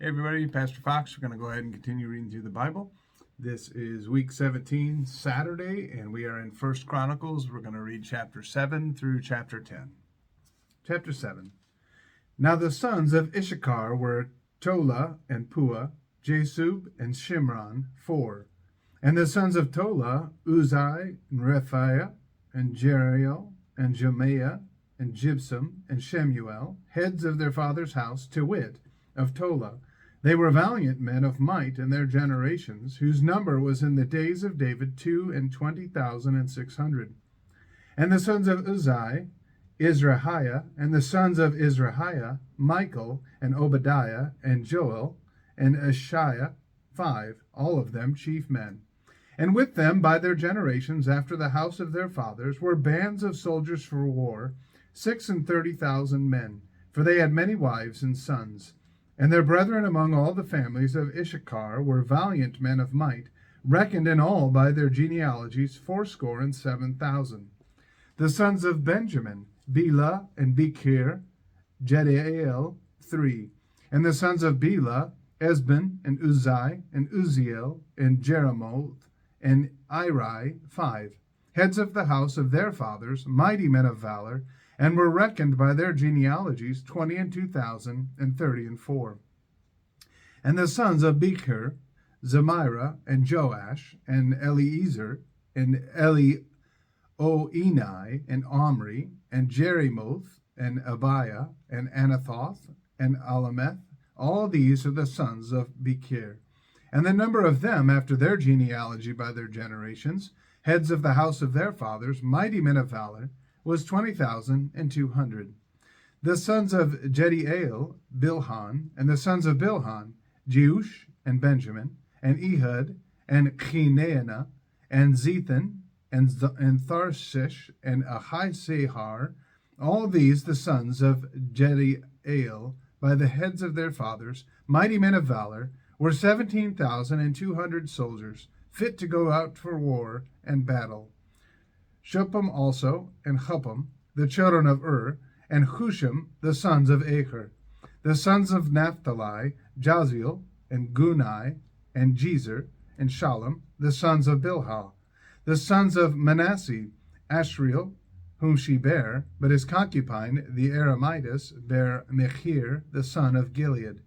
Hey everybody, Pastor Fox. We're going to go ahead and continue reading through the Bible. This is week 17, Saturday, and we are in 1 Chronicles. We're going to read chapter 7 through chapter 10. Chapter 7. Now the sons of Issachar were Tola and Pua, Jasub and Shimron, 4. And the sons of Tola, Uzai and Rephaiah and Jeriel and Jemaiah and Jibsam and Shemuel, heads of their father's house, to wit, of Tola. They were valiant men of might in their generations, whose number was in the days of David 22,600. And the sons of Uzai, Izrahiah, and the sons of Izrahiah, Michael, and Obadiah, and Joel, and Ashiah, 5, all of them chief men. And with them, by their generations, after the house of their fathers, were bands of soldiers for war, 36,000 men, for they had many wives and sons. And their brethren among all the families of Issachar were valiant men of might, reckoned in all by their genealogies 7,000. The sons of Benjamin, Bela and Bechir, Jediael, 3. And the sons of Bela, Esben and Uzai and Uziel and Jeremoth and Iri, 5. Heads of the house of their fathers, mighty men of valor, and were reckoned by their genealogies 22,000 and 4. And the sons of Bechir, Zemira and Joash and Eliezer and Elioenai and Omri and Jeremoth and Abiah and Anathoth and Alameth, all these are the sons of Bechir. And the number of them after their genealogy by their generations, heads of the house of their fathers, mighty men of valor, was 20,200. The sons of Jediael, Bilhan, and the sons of Bilhan, Jeush and Benjamin, and Ehud, and Chineanah, and Zethan, and Tharshish, and Ahisahar, all these the sons of Jediael, by the heads of their fathers, mighty men of valor, were 17,200 soldiers, fit to go out for war and battle. Shuppim also, and Huppim, the children of and Hushim, the sons of Acher. The sons of Naphtali, Jaziel, and Gunai, and Jezer, and Shalom, the sons of Bilhah. The sons of Manasseh, Ashriel, whom she bare, but his concubine, the Aramites, bare Mechir, the son of Gilead.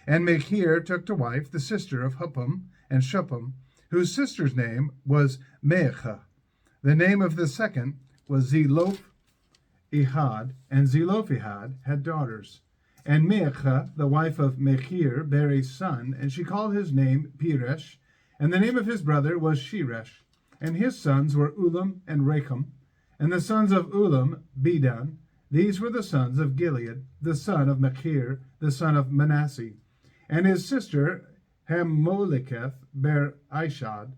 And Mechir took to wife the sister of Huppim and Shuppim, whose sister's name was Meachah. The name of the second was Zelophehad, and Zelophehad had daughters. And Meachah, the wife of Mechir, bare a son, and she called his name Peresh, and the name of his brother was Sheresh. And his sons were Ulam and Recham, and the sons of Ulam, Bedan. These were the sons of Gilead, the son of Mechir, the son of Manasseh. And his sister Hammoleketh bare Ishad,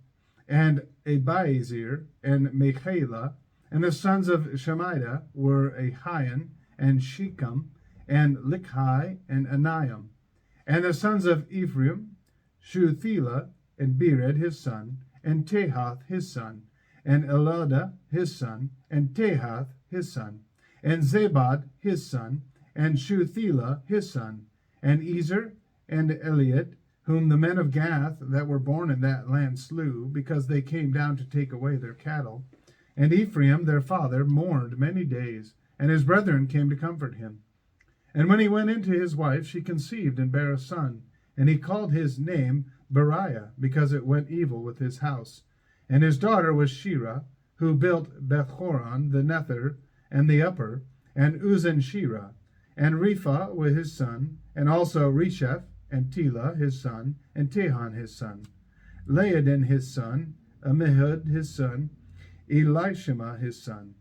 and Abiezer, and Michaela. And the sons of Shemida were Ahian, and Shechem, and Likhi, and Aniam. And the sons of Ephraim, Shuthelah, and Bered his son, and Tehath his son, and Eladah his son, and Tehath his son, and Zabad his son, and Shuthelah his son, and Ezer, and Eliad, whom the men of Gath that were born in that land slew, because they came down to take away their cattle. And Ephraim their father mourned many days, and his brethren came to comfort him. And when he went in to his wife, she conceived and bare a son, and he called his name Beriah, because it went evil with his house. And his daughter was Shira, who built Bethhoron the nether and the upper, and Uzan Shira, and Repha was his son, and also Resheph, and Tela his son, and Tehan his son, Laodin his son, Amihud his son, Elishama his son,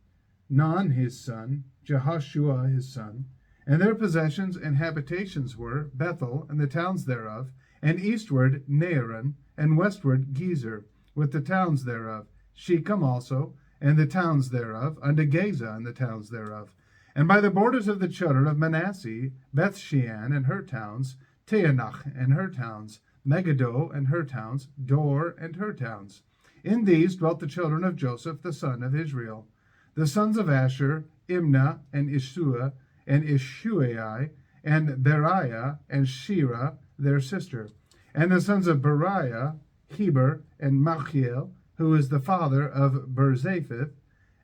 Non his son, Jehoshua his son. And their possessions and habitations were Bethel and the towns thereof, and eastward Naaran, and westward Gezer, with the towns thereof, Shechem also, and the towns thereof, unto Gaza and the towns thereof. And by the borders of the children of Manasseh, Bethshean and her towns, Teanach and her towns, Megiddo and her towns, Dor and her towns. In these dwelt the children of Joseph the son of Israel. The sons of Asher, Imnah, and Ishua, and Ishuai, and Beriah, and Shira, their sister. And the sons of Beriah, Heber, and Malchiel, who is the father of Berzapheth.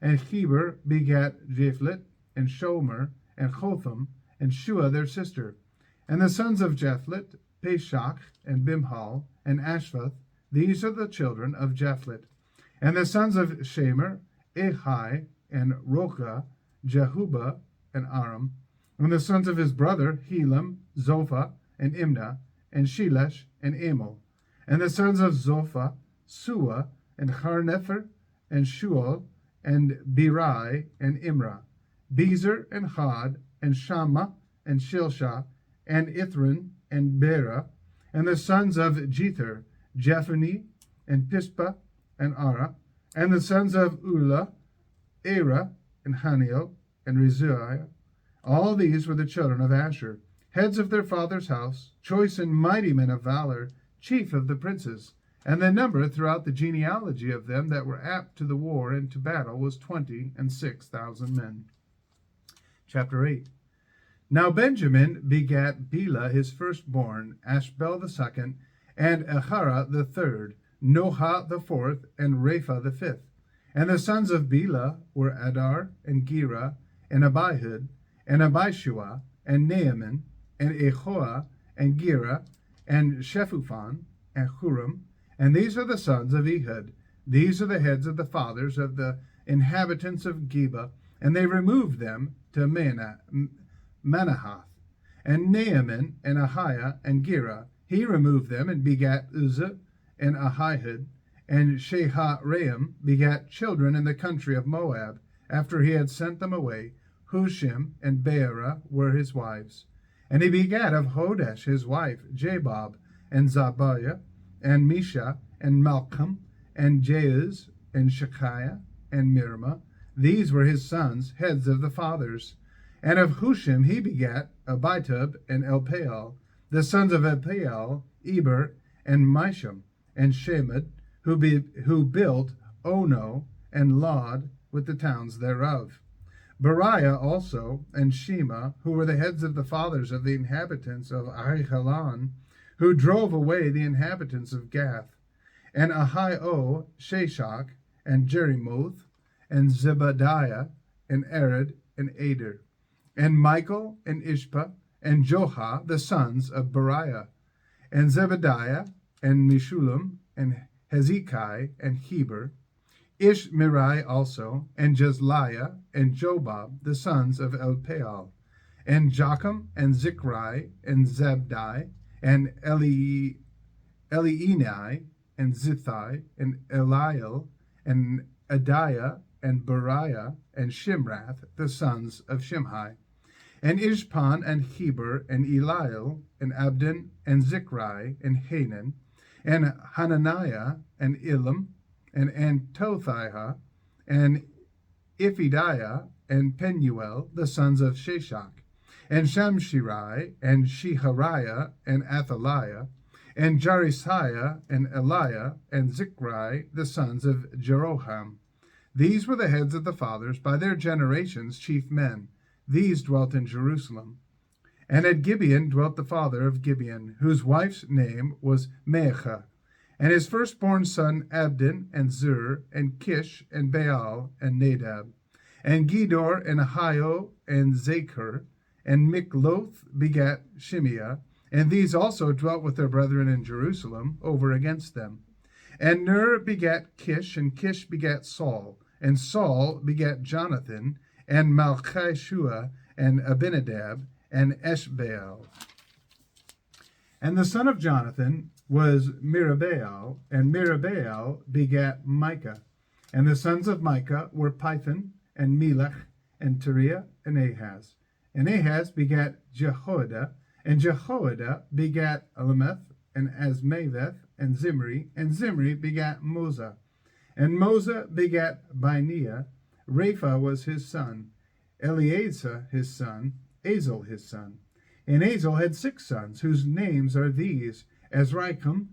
And Heber begat Japhlet, and Shomer, and Jotham, and Shua their sister. And the sons of Japhlet, Peshach, and Bimhal, and Ashvath. These are the children of Japhlet. And the sons of Shemer, Ehai, and Rocha, Jehuba, and Aram. And the sons of his brother, Helam, Zophah, and Imnah, and Shelesh, and Amel. And the sons of Zophah, Sua, and Harnepher, and Shual, and Birai, and Imrah, Bezer, and Had, and Shammah, and Shilshah, and Ithran, and Bera. And the sons of Jether, Jephani, and Pispa, and Ara. And the sons of Ulah, Era, and Haniel, and Rezuiah. All these were the children of Asher, heads of their father's house, choice and mighty men of valor, chief of the princes. And the number throughout the genealogy of them that were apt to the war and to battle was 26,000 men. Chapter 8. Now Benjamin begat Bela his firstborn, Ashbel the second, and Ahara the third, Noha the fourth, and Rapha the fifth. And the sons of Bela were Adar, and Gera, and Abihud, and Abishua, and Naaman, and Ehoah, and Gera, and Shephuphan, and Huram. And these are the sons of Ehud. These are the heads of the fathers of the inhabitants of Geba. And they removed them to Manahath. And Naaman, and Ahiah, and Gera, he removed them, and begat Uzzah, and Ahihud. And Sheharaim begat children in the country of Moab, after he had sent them away. Hushim and Beerah were his wives. And he begat of Hodesh his wife, Jabab, and Zabiah, and Misha, and Malcolm, and Jeuz, and Shekiah, and Mirma. These were his sons, heads of the fathers. And of Hushim he begat Abitub and Elpaal. The sons of Elpaal, Eber, and Misham, and Shemed, who built Ono and Lod with the towns thereof. Beriah also, and Shema, who were the heads of the fathers of the inhabitants of Ahihalan, who drove away the inhabitants of Gath. And Ahio, Sheshach, and Jerimoth, and Zebadiah, and Arad, and Ader. And Michael, and Ishpa, and Joha, the sons of Beriah. And Zebadiah, and Meshullam, and Hezekiah, and Heber. Ishmerai also, and Jezliah, and Jobab, the sons of Elpaal. And Jocham, and Zichri, and Zabdi, and Elienai, and Zithai, and Eliel, and Adiah, and Beriah, and Shimrath, the sons of Shimhi. And Ishpan, and Heber, and Eliel, and Abdon, and Zichri, and Hanan, and Hananiah, and Elam, and Antothiah, and Iphidiah, and Penuel, the sons of Sheshach, and Shamshirai, and Shehariah, and Athaliah, and Jarisiah, and Eliah, and Zichri, the sons of Jeroham. These were the heads of the fathers, by their generations chief men. These dwelt in Jerusalem. And at Gibeon dwelt the father of Gibeon, whose wife's name was Maachah, and his firstborn son Abdon, and Zur, and Kish, and Baal, and Nadab, and Gedor, and Ahio, and Zachar, and Mikloth begat Shimeah, and these also dwelt with their brethren in Jerusalem, over against them. And Ner begat Kish, and Kish begat Saul, and Saul begat Jonathan, and Malchishua, and Abinadab, and Eshbaal. And the son of Jonathan was Mirabaal, and Mirabaal begat Micah. And the sons of Micah were Pithon, and Melech, and Teriah, and Ahaz. And Ahaz begat Jehoiada, and Jehoiada begat Alemeth, and Asmaveth, and Zimri begat Moza. And Moza begat Bineah. Rapha was his son, Eleazar his son, Azel his son. And Azel had 6 sons, whose names are these: Azrikam,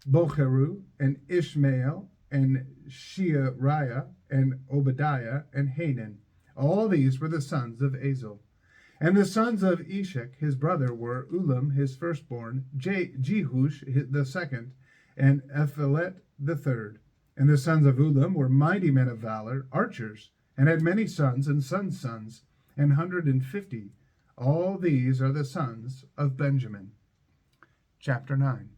Bocheru, and Ishmael, and Sheariah, and Obadiah, and Hanan. All these were the sons of Azel. And the sons of Eshek his brother were Ulam his firstborn, Jehush the second, and Ephelet the third. And the sons of Ulam were mighty men of valor, archers, and had many sons and sons' sons, 150. All these are the sons of Benjamin. Chapter 9.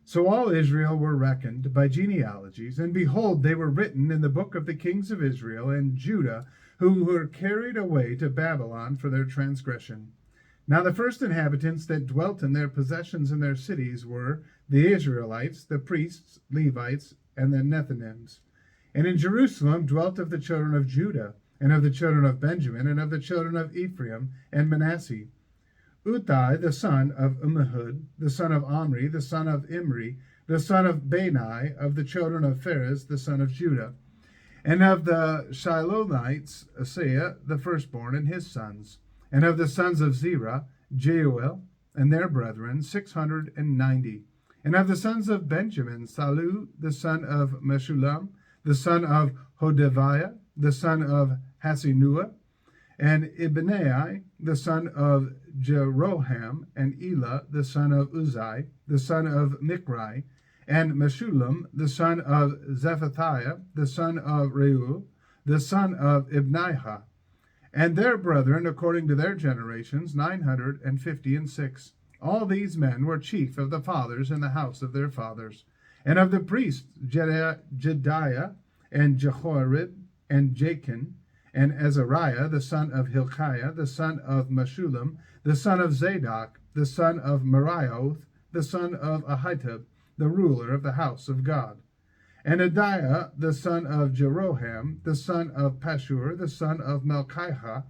So all Israel were reckoned by genealogies, and behold, they were written in the book of the kings of Israel and Judah, who were carried away to Babylon for their transgression. Now the first inhabitants that dwelt in their possessions in their cities were the Israelites, the priests, Levites, and the Nethinims. And in Jerusalem dwelt of the children of Judah, and of the children of Benjamin, and of the children of Ephraim and Manasseh, Uthai the son of Ummihud, the son of Omri, the son of Imri, the son of Bani, of the children of Pharez, the son of Judah, and of the Shilomites, Asaiah the firstborn and his sons, and of the sons of Zerah, Jeuel and their brethren, 690. And of the sons of Benjamin, Salu the son of Meshullam, the son of Hodaviah, the son of Hasenua, and Ibnai, the son of Jeroham, and Elah, the son of Uzai, the son of Mikri, and Meshullam, the son of Zephathiah, the son of Reuel, the son of Ibniha, and their brethren, according to their generations, 956. All these men were chief of the fathers in the house of their fathers. And of the priests, Jediah, and Jehoiarib, and Jachin, and Azariah, the son of Hilkiah, the son of Meshullam, the son of Zadok, the son of Merioth, the son of Ahitub, the ruler of the house of God. And Adiah, the son of Jeroham, the son of Pashur, the son of Melchiah,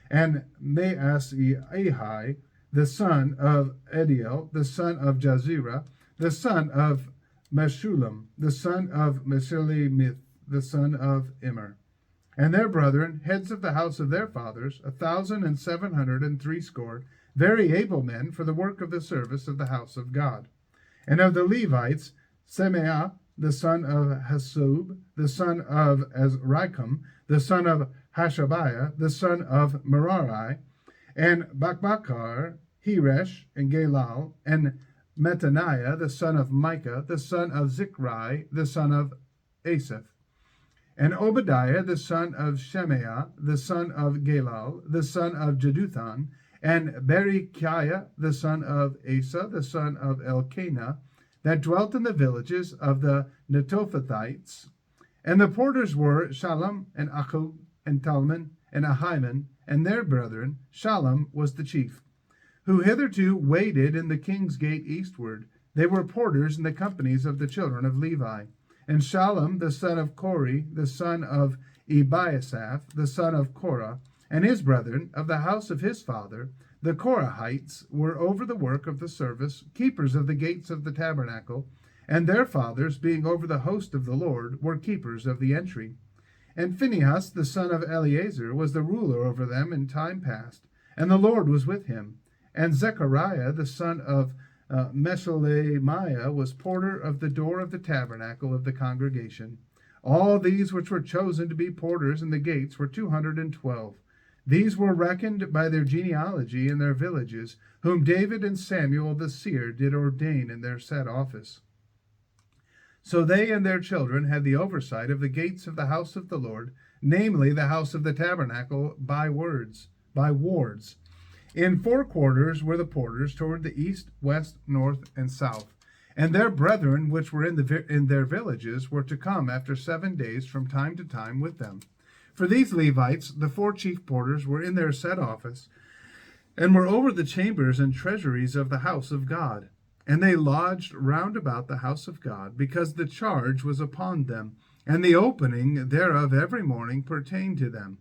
and Maaseiah, the son of Ediel, the son of Jazirah, the son of Meshullam, the son of Meshilemith, the son of Immer. And their brethren, heads of the house of their fathers, 1,760, very able men for the work of the service of the house of God. And of the Levites, Semeah, the son of Hasub, the son of Azrikam, the son of Hashabiah, the son of Merari, and Bakbakar, Heresh, and Galal, and Mattaniah, the son of Micah, the son of Zichri, the son of Asaph, and Obadiah, the son of Shemaiah, the son of Galal, the son of Jeduthun, and Berechiah, the son of Asa, the son of Elkanah, that dwelt in the villages of the Netophathites. And the porters were Shallum, and Achub, and Talman, and Ahiman, and their brethren. Shallum was the chief, who hitherto waited in the king's gate eastward. They were porters in the companies of the children of Levi. And Shallum, the son of Kori, the son of Ebiasaph, the son of Korah, and his brethren of the house of his father, the Korahites, were over the work of the service, keepers of the gates of the tabernacle, and their fathers, being over the host of the Lord, were keepers of the entry. And Phinehas, the son of Eleazar, was the ruler over them in time past, and the Lord was with him. And Zechariah, the son of Meshelemiah, was porter of the door of the tabernacle of the congregation. All these which were chosen to be porters in the gates were 212. These were reckoned by their genealogy in their villages, whom David and Samuel the seer did ordain in their set office. So they and their children had the oversight of the gates of the house of the Lord, namely the house of the tabernacle, by wards. In 4 quarters were the porters, toward the east, west, north, and south. And their brethren which were in their villages were to come after 7 days from time to time with them. For these Levites, the 4 chief porters, were in their set office, and were over the chambers and treasuries of the house of God. And they lodged round about the house of God, because the charge was upon them, and the opening thereof every morning pertained to them.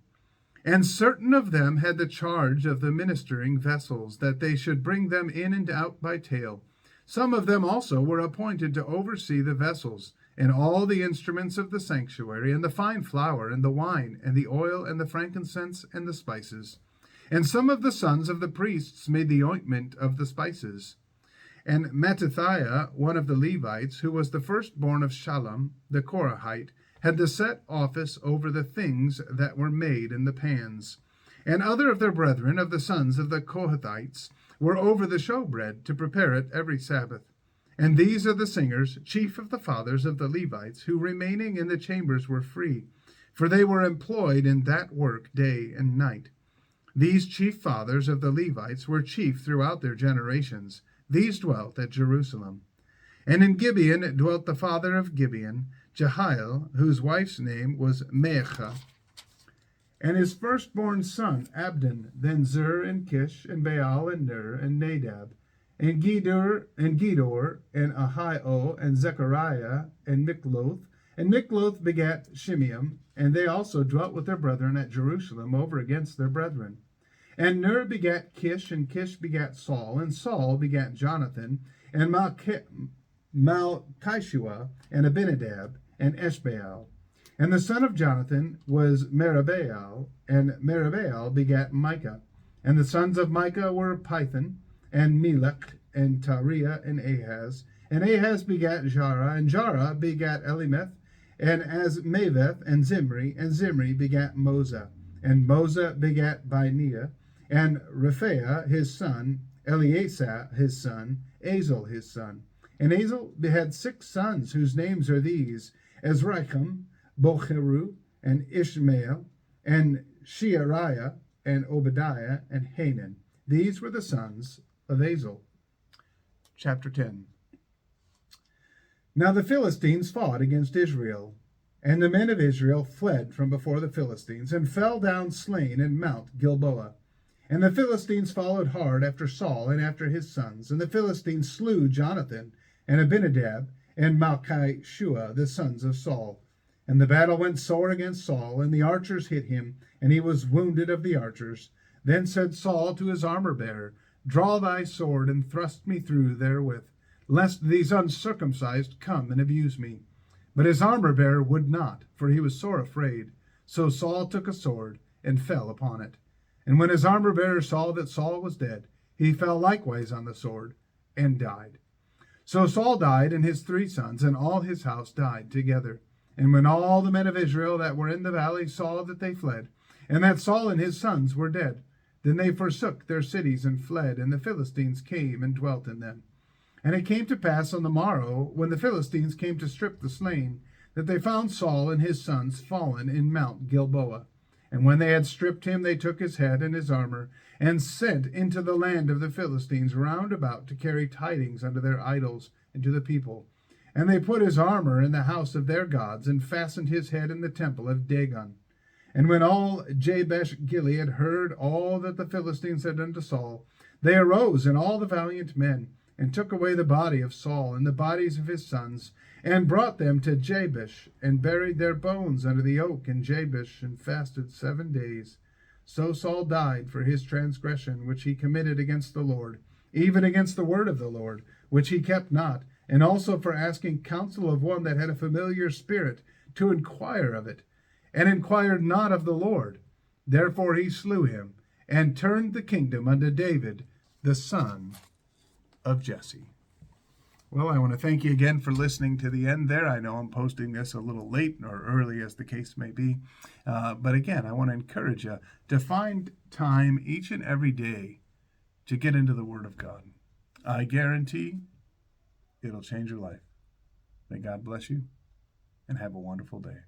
And certain of them had the charge of the ministering vessels, that they should bring them in and out by tale. Some of them also were appointed to oversee the vessels, and all the instruments of the sanctuary, and the fine flour, and the wine, and the oil, and the frankincense, and the spices. And some of the sons of the priests made the ointment of the spices. And Mattithiah, one of the Levites, who was the firstborn of Shallum, the Korahite, had the set office over the things that were made in the pans. And other of their brethren of the sons of the Kohathites were over the showbread to prepare it every Sabbath. And these are the singers, chief of the fathers of the Levites, who remaining in the chambers were free, for they were employed in that work day and night. These chief fathers of the Levites were chief throughout their generations. These dwelt at Jerusalem. And in Gibeon dwelt the father of Gibeon, Jehiel, whose wife's name was Maachah, and his firstborn son Abdon, then Zur and Kish and Baal and Ner and Nadab, and Gedor and Ahio and Zechariah and Mikloth. And Mikloth begat Shimeam, and they also dwelt with their brethren at Jerusalem over against their brethren. And Ner begat Kish, and Kish begat Saul, and Saul begat Jonathan, and Malchishua, and Abinadab, and Eshbaal. And the son of Jonathan was Merabaal, and Merabaal begat Micah. And the sons of Micah were Pithon, and Melech, and Tariah, and Ahaz. And Ahaz begat Jarah, and Jarah begat Elimeth, and Azmaveth, and Zimri begat Moza. And Moza begat Binea, and Rephaiah his son, Eleasah his son, Azel his son. And Azel had 6 sons, whose names are these: Ezracham, Bocheru, and Ishmael, and Sheariah, and Obadiah, and Hanan. These were the sons of Azel. Chapter 10. Now the Philistines fought against Israel, and the men of Israel fled from before the Philistines, and fell down slain in Mount Gilboa. And the Philistines followed hard after Saul and after his sons, and the Philistines slew Jonathan, and Abinadab, and Malchishua, the sons of Saul. And the battle went sore against Saul, and the archers hit him, and he was wounded of the archers. Then said Saul to his armor-bearer, Draw thy sword, and thrust me through therewith, lest these uncircumcised come and abuse me. But his armor-bearer would not, for he was sore afraid. So Saul took a sword, and fell upon it. And when his armor-bearer saw that Saul was dead, he fell likewise on the sword, and died. So Saul died, and his 3 sons, and all his house died together. And when all the men of Israel that were in the valley saw that they fled, and that Saul and his sons were dead, then they forsook their cities and fled, and the Philistines came and dwelt in them. And it came to pass on the morrow, when the Philistines came to strip the slain, that they found Saul and his sons fallen in Mount Gilboa. And when they had stripped him, they took his head and his armor, and sent into the land of the Philistines round about to carry tidings unto their idols and to the people. And they put his armor in the house of their gods, and fastened his head in the temple of Dagon. And when all Jabesh Gilead heard all that the Philistines had done to Saul, they arose, and all the valiant men, and took away the body of Saul and the bodies of his sons, and brought them to Jabesh, and buried their bones under the oak in Jabesh, and fasted 7 days. So Saul died for his transgression which he committed against the Lord, even against the word of the Lord, which he kept not, and also for asking counsel of one that had a familiar spirit to inquire of it, and inquired not of the Lord. Therefore he slew him, and turned the kingdom unto David, the son of Jesse. Well, I want to thank you again for listening to the end there. I know I'm posting this a little late or early, as the case may be. But again, I want to encourage you to find time each and every day to get into the Word of God. I guarantee it'll change your life. May God bless you, and have a wonderful day.